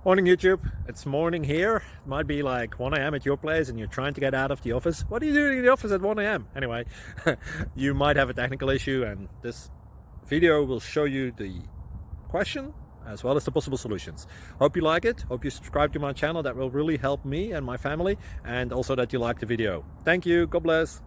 Morning YouTube, it's morning here. It might be like 1 a.m. at your place and you're trying to get out of the office. What are you doing in the office at 1 a.m.? Anyway, you might have a technical issue and this video will show you the question as well as the possible solutions. Hope you like it, hope you subscribe to my channel. That will really help me and my family, and also that you like the video. Thank you, God bless.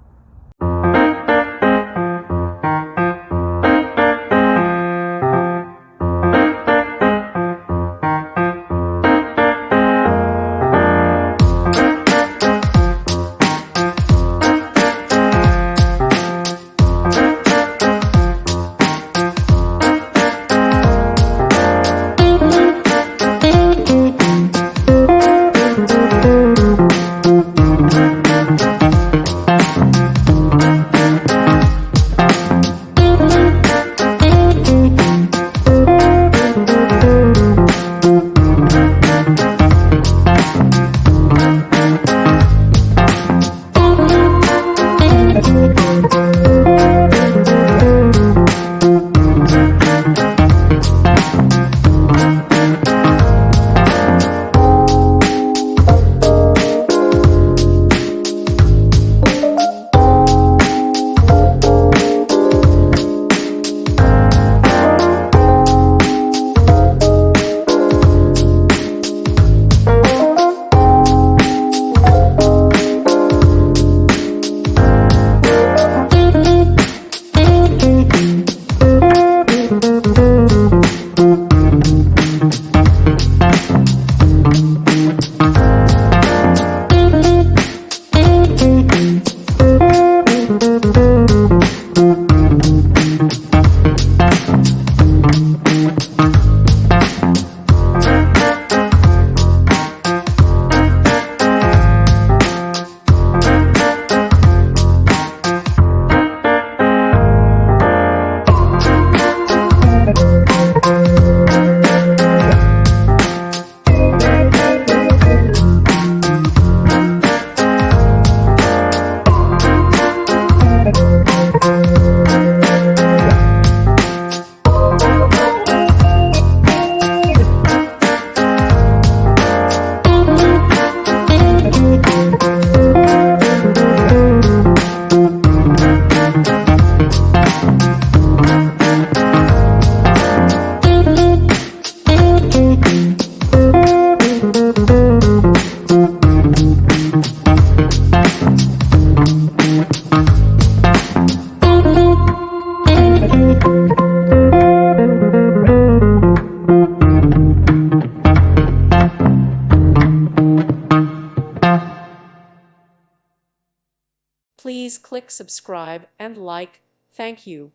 Please click subscribe and like. Thank you.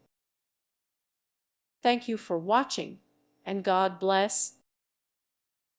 Thank you for watching, and God bless.